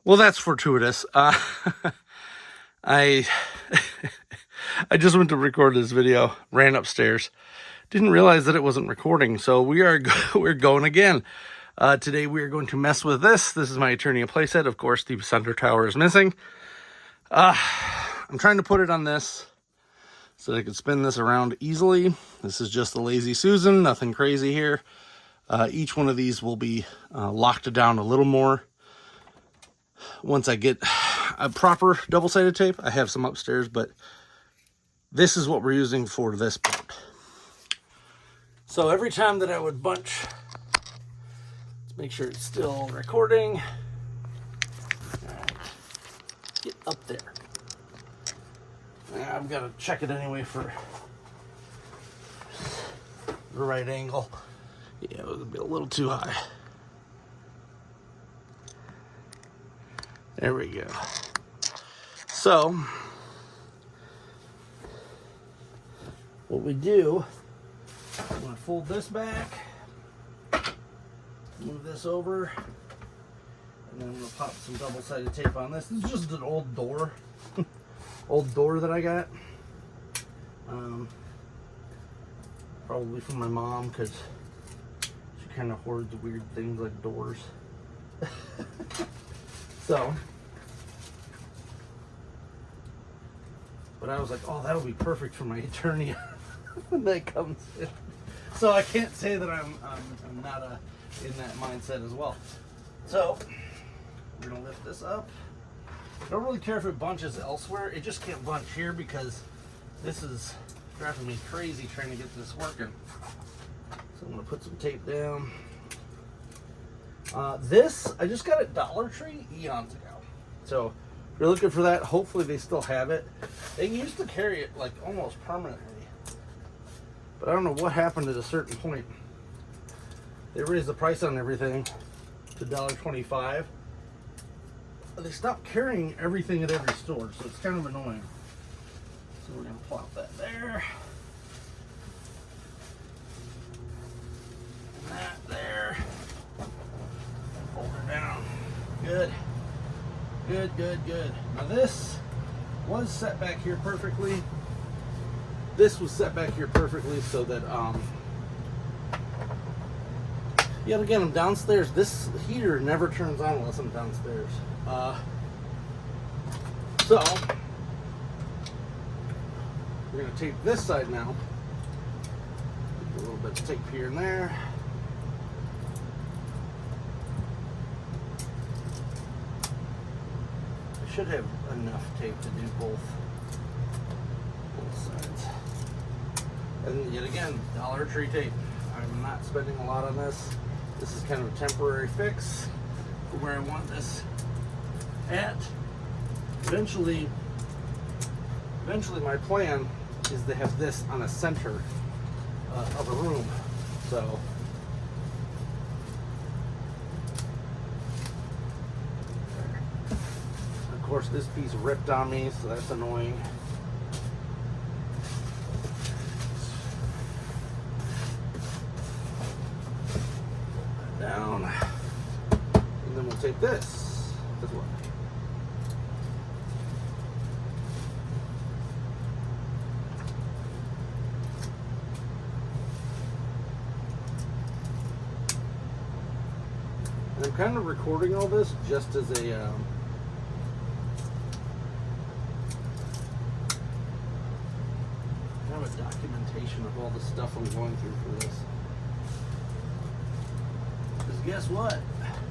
Well, that's fortuitous. I I just went to record this video, ran upstairs, didn't realize that it wasn't recording, so we're going again. Today we are going to mess with this. This is my Eternia playset. Of course, the center tower is missing. I'm trying to put it on this so that I can spin this around easily. This is just a Lazy Susan, nothing crazy here. Each one of these will be locked down a little more once I get a proper double-sided tape. I have some upstairs, but this is what we're using for this part. So every time that I would bunch, let's make sure it's still recording. All right. Get up there. I've got to check it anyway for the right angle. Yeah, it would be a little too high. There we go. So, what we do, I'm going to fold this back, move this over, and then I'm going to pop some double-sided tape on this. This is just an old door, that I got. Probably from my mom, because she kind of hoards weird things like doors. So, but I was like, oh, that would be perfect for my Eternia when that comes in. So I can't say that I'm not in that mindset as well. So we're gonna lift this up. I don't really care if it bunches elsewhere. It just can't bunch here because this is driving me crazy trying to get this working. So I'm gonna put some tape down. This, I just got at Dollar Tree eons ago. So if you're looking for that, hopefully they still have it. They used to carry it like almost permanently. But I don't know what happened at a certain point. They raised the price on everything to $1.25. They stopped carrying everything at every store, so it's kind of annoying. So we're gonna plop that there. And that there. Fold her down. Good. Good, good, good. Now this was set back here perfectly. This was set back here perfectly so that, yet again, I'm downstairs. This heater never turns on unless I'm downstairs. So, we're going to tape this side now. A little bit of tape here and there. I should have enough tape to do both sides. And yet again, Dollar Tree tape. I'm not spending a lot on this. This is kind of a temporary fix for where I want this at. Eventually my plan is to have this on a center of a room. So of course this piece ripped on me, so that's annoying. Down, and then we'll take this as well. And I'm kind of recording all this just as a kind of a documentation of all the stuff I'm going through for this. Because guess what?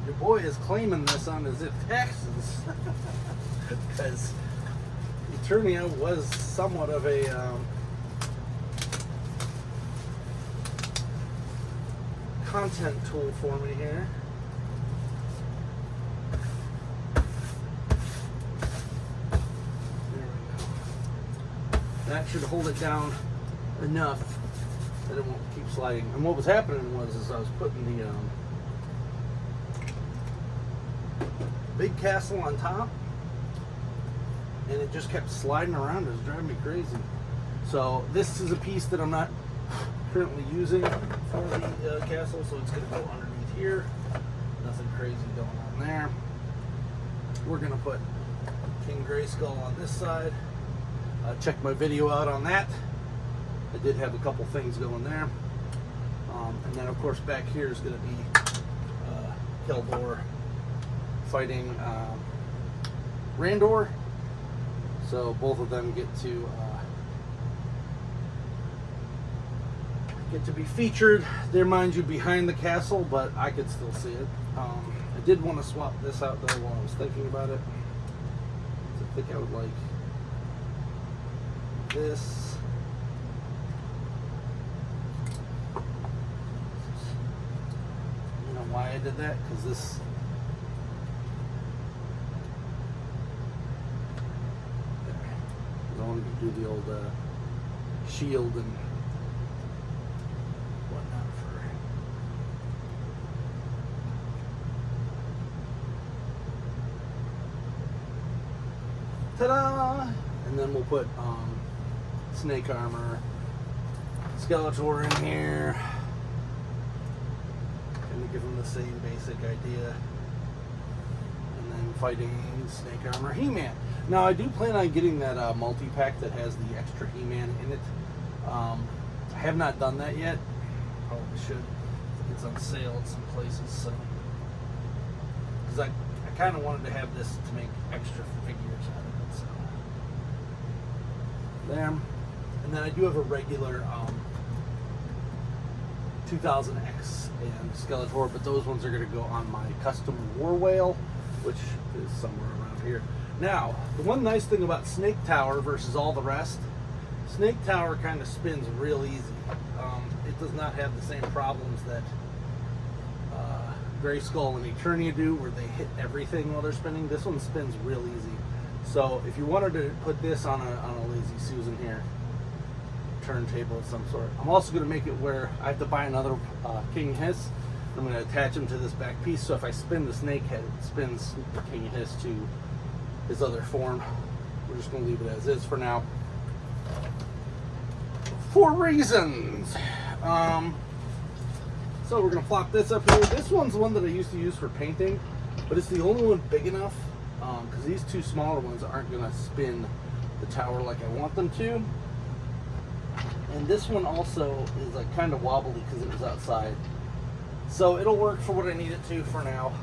Your boy is claiming this on his taxes. Because Eternia was somewhat of a content tool for me here. There we go. That should hold it down enough that it won't keep sliding. And what was happening was I was putting the big castle on top, and it just kept sliding around. It was driving me crazy. So this is a piece that I'm not currently using for the castle, so it's going to go underneath here. Nothing crazy going on there. we're gonna put King Grayskull on this side. Check my video out on that. I did have a couple things going there. And then of course back here is gonna be Keldor fighting Randor. So both of them get to be featured. They're, mind you, behind the castle, but I could still see it. I did want to swap this out though while I was thinking about it. I think I would like this. You know why I did that? Because this I wanted to do the old shield and whatnot for. Ta-da! And then we'll put snake armor, Skeletor in here, and to give them the same basic idea. And then fighting snake armor He-Man. Now I do plan on getting that multi-pack that has the extra He-Man in it. I have not done that yet. Probably should. It's on sale at some places, so because I kind of wanted to have this to make extra figures out of it. So there, and then I do have a regular 2000X and Skeletor, but those ones are going to go on my custom War Whale, which is somewhere around here. Now, the one nice thing about Snake Tower versus all the rest, Snake Tower kind of spins real easy. It does not have the same problems that Grayskull and Eternia do, where they hit everything while they're spinning. This one spins real easy. So if you wanted to put this on a Lazy Susan here, turntable of some sort, I'm also going to make it where I have to buy another King Hiss. I'm going to attach him to this back piece, so if I spin the snake head, it spins the King Hiss to his other form. We're just going to leave it as is for now, for reasons. So we're going to plop this up here. This one's the one that I used to use for painting, but it's the only one big enough, because these two smaller ones aren't going to spin the tower like I want them to. And this one also is like kind of wobbly because it was outside. So it'll work for what I need it to for now.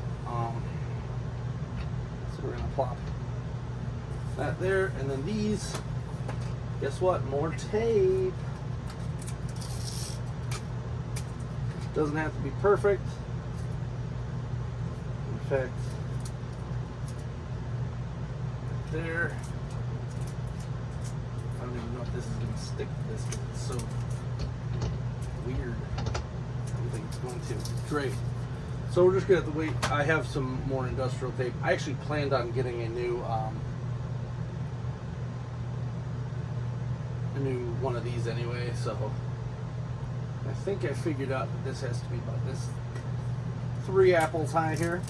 So we're going to plop that there, and then these, guess what, more tape. Doesn't have to be perfect. In fact, there, I don't even know if this is going to stick to this because it's so weird. I don't think it's going to. Great. So we're just going to have to wait. I have some more industrial tape. I actually planned on getting a new one of these anyway, so I think I figured out that this has to be about this 3 apples high here.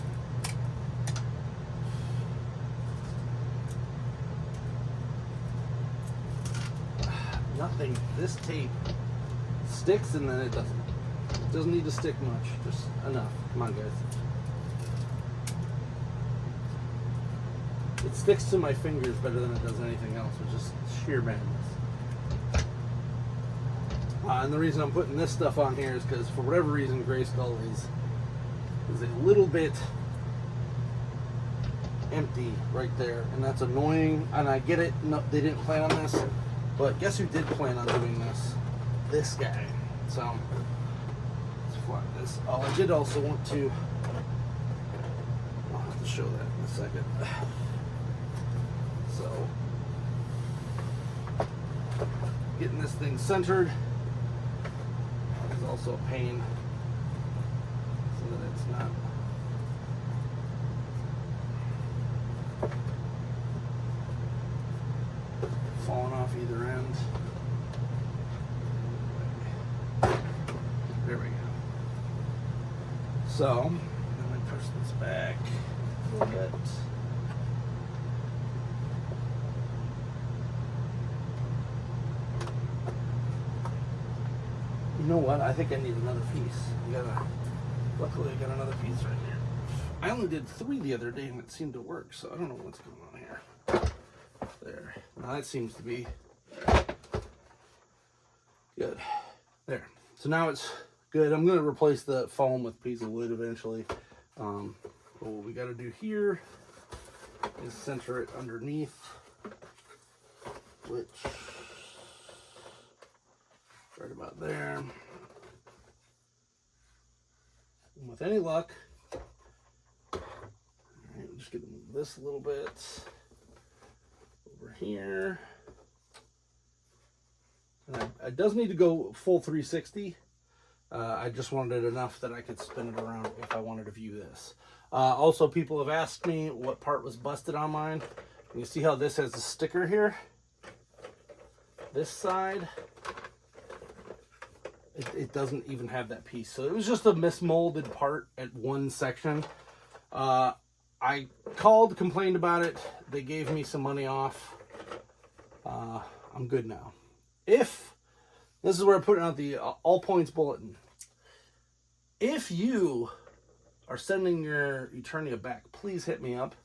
Nothing. This tape sticks and then it doesn't. It doesn't need to stick much, just enough. Come on, guys. It sticks to my fingers better than it does anything else, which is sheer madness. And the reason I'm putting this stuff on here is because for whatever reason Grayskull is a little bit empty right there, and that's annoying. And I get it, no, they didn't plan on this, but guess who did plan on doing this? This guy. So let's flop this. Oh, I did also want to, I'll have to show that in a second. So getting this thing centered is also a pain, so that it's not falling off either end. There we go. So, I'm going to push this back a little bit. You know what? I think I need another piece. Luckily I got another piece right here. I only did 3 the other day and it seemed to work, so I don't know what's going on here. There. Now that seems to be good. There. So now it's good. I'm going to replace the foam with a piece of wood eventually. But what we got to do here is center it underneath, which right about there. And with any luck, all right, I'm just going to move this a little bit over here. And it does need to go full 360. I just wanted it enough that I could spin it around if I wanted to view this. Also, people have asked me what part was busted on mine. You see how this has a sticker here? This side, it doesn't even have that piece. So it was just a mismolded part at one section. I called, complained about it. They gave me some money off. I'm good now. If, this is where I put out the all points bulletin. If you are sending your Eternia back, please hit me up.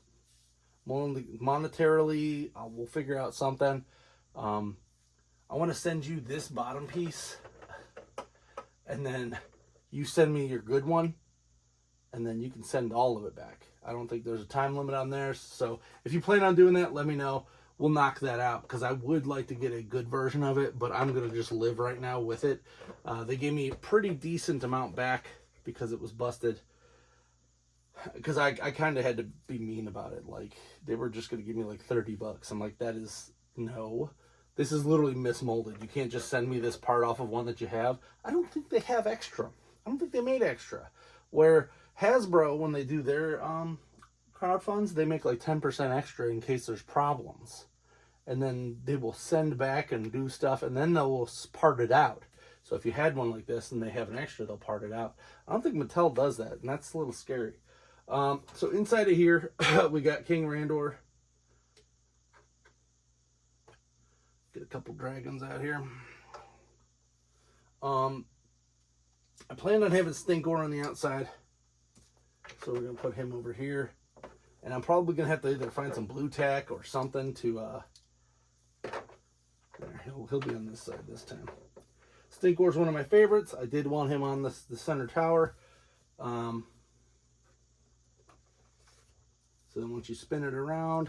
Monetarily, we'll figure out something. I want to send you this bottom piece, and then you send me your good one, and then you can send all of it back. I don't think there's a time limit on there, so if you plan on doing that, let me know. We'll knock that out, because I would like to get a good version of it, but I'm going to just live right now with it. They gave me a pretty decent amount back because it was busted. Because I kind of had to be mean about it. Like, they were just going to give me like $30. I'm like, that is, no. This is literally mismolded. You can't just send me this part off of one that you have. I don't think they have extra. I don't think they made extra. Where Hasbro, when they do their crowdfunds, they make like 10% extra in case there's problems. And then they will send back and do stuff, and then they'll part it out. So if you had one like this and they have an extra, they'll part it out. I don't think Mattel does that, and that's a little scary. So inside of here, we got King Randor. Get a couple dragons out here. I planned on having Stinkor on the outside, so we're going to put him over here. And I'm probably going to have to either find some blue tack or something to... there, he'll be on this side this time. Stinkor's one of my favorites. I did want him on the center tower. So then once you spin it around,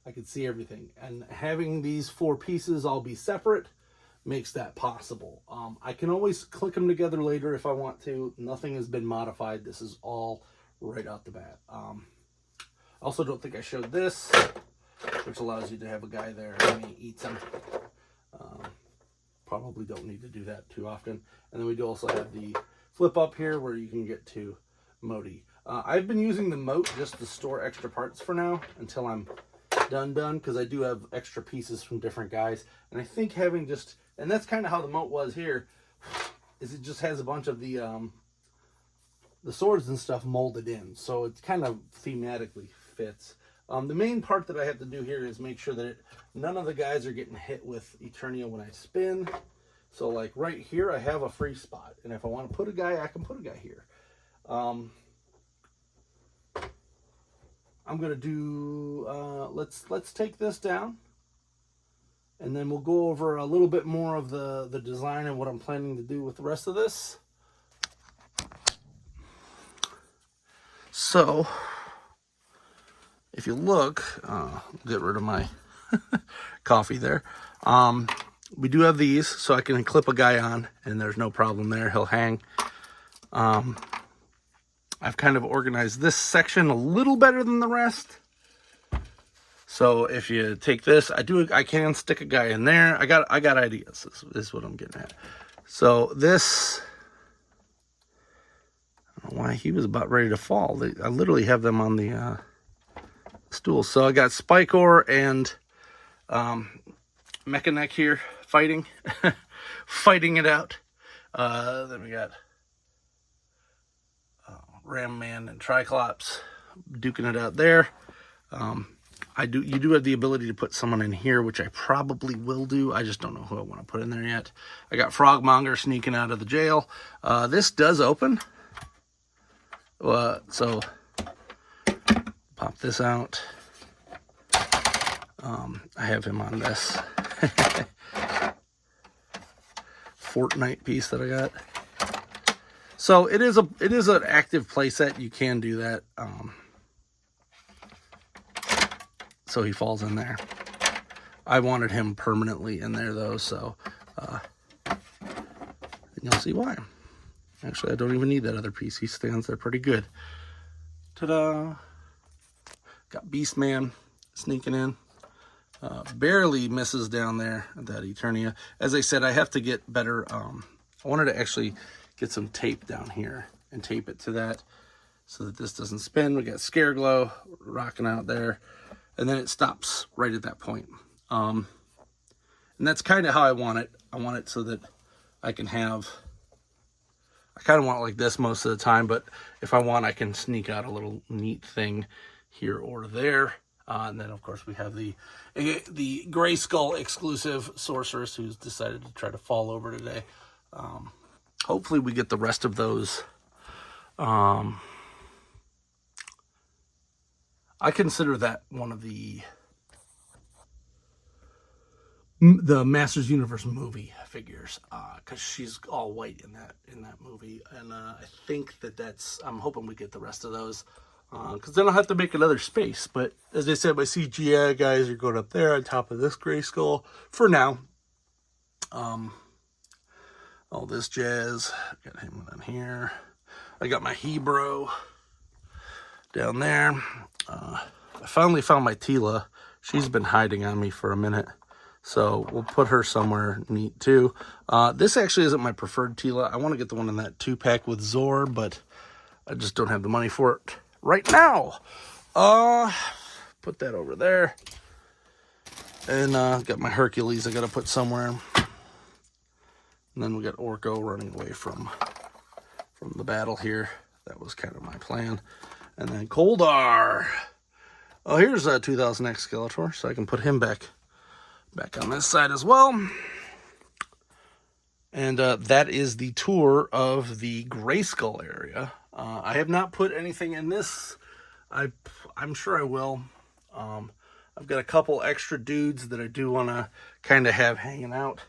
I can see everything. And having these 4 pieces all be separate makes that possible. I can always click them together later if I want to. Nothing has been modified. This is all right out the bat. I also don't think I showed this, which allows you to have a guy there and he eats them. Probably don't need to do that too often. And then we do also have the flip up here where you can get to Modi. I've been using the moat just to store extra parts for now until I'm done, because I do have extra pieces from different guys. And I think having just, and that's kind of how the moat was here, is it just has a bunch of the swords and stuff molded in. So it kind of thematically fits. The main part that I have to do here is make sure that none of the guys are getting hit with Eternia when I spin. So like right here, I have a free spot. And if I want to put a guy, I can put a guy here. I'm going to do, let's take this down. And then we'll go over a little bit more of the design and what I'm planning to do with the rest of this. So, if you look, get rid of my coffee there. We do have these, so I can clip a guy on, and there's no problem there. He'll hang. I've kind of organized this section a little better than the rest. So if you take this, I can stick a guy in there. I got ideas. This is what I'm getting at. So this, I don't know why he was about ready to fall. I literally have them on the stool. So I got Spikor and Mechanic here fighting, fighting it out. Then we got Ram Man and Triclops duking it out there. You do have the ability to put someone in here, which I probably will do. I just don't know who I want to put in there yet. I got Frogmonger sneaking out of the jail. This does open. So pop this out. I have him on this Fortnite piece that I got. So it is an active playset. You can do that. So he falls in there. I wanted him permanently in there though, so you'll see why. Actually, I don't even need that other piece. He stands there pretty good. Ta-da! Got Beastman sneaking in. Barely misses down there at that Eternia. As I said, I have to get better. I wanted to actually get some tape down here and tape it to that so that this doesn't spin. We got Scare Glow rocking out there, and then it stops right at that point. And that's kind of how I want it. I want it so that I can have, I kind of want it like this most of the time, but if I want, I can sneak out a little neat thing here or there. And then, of course, we have the Gray Skull exclusive Sorceress who's decided to try to fall over today. Hopefully we get the rest of those. I consider that one of the Masters Universe movie figures, because she's all white in that movie, and I think that's, I'm hoping we get the rest of those. Because then I'll have to make another space. But as I said, my CGI guys are going up there on top of this Gray Skull for now. All this jazz. Got him down here. I got my Hebrew down there. I finally found my Tila. She's been hiding on me for a minute. So we'll put her somewhere neat too. This actually isn't my preferred Tila. I want to get the one in that 2-pack with Zor, but I just don't have the money for it right now. Put that over there. And got my Hercules I gotta put somewhere. And then we got Orko running away from the battle here. That was kind of my plan. And then Koldar. Oh, here's a 2000X Skeletor, so I can put him back on this side as well. And that is the tour of the Grayskull area. I have not put anything in this. I'm sure I will. I've got a couple extra dudes that I do want to kind of have hanging out.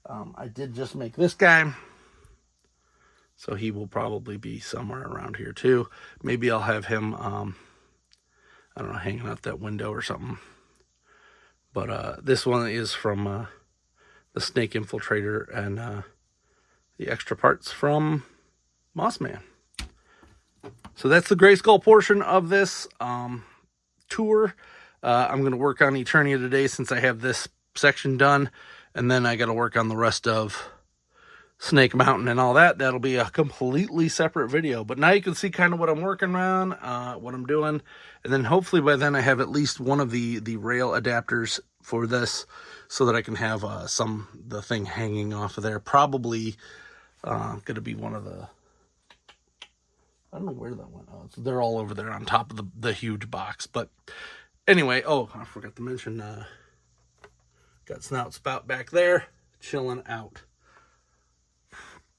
I did just make this guy, so he will probably be somewhere around here too. Maybe I'll have him, I don't know, hanging out that window or something. But this one is from the Snake Infiltrator and the extra parts from Mossman. So that's the Grayskull portion of this tour. I'm going to work on Eternia today since I have this section done. And then I got to work on the rest of Snake Mountain and all that. That'll be a completely separate video. But now you can see kind of what I'm working on, what I'm doing. And then hopefully by then I have at least one of the rail adapters for this so that I can have the thing hanging off of there. Probably going to be one of the... I don't know where that went. Oh, they're all over there on top of the huge box. But anyway, oh, I forgot to mention, got Snout Spout back there, chilling out.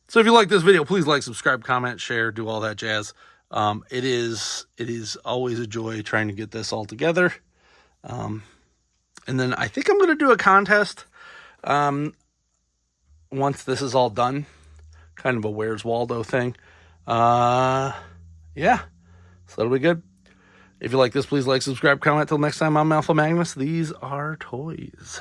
So if you like this video, please like, subscribe, comment, share, do all that jazz. It is always a joy trying to get this all together. And then I think I'm going to do a contest once this is all done. Kind of a Where's Waldo thing. Yeah, so that'll be good. If you like this, please like, subscribe, comment. Till next time, I'm Alpha Magnus. These are toys.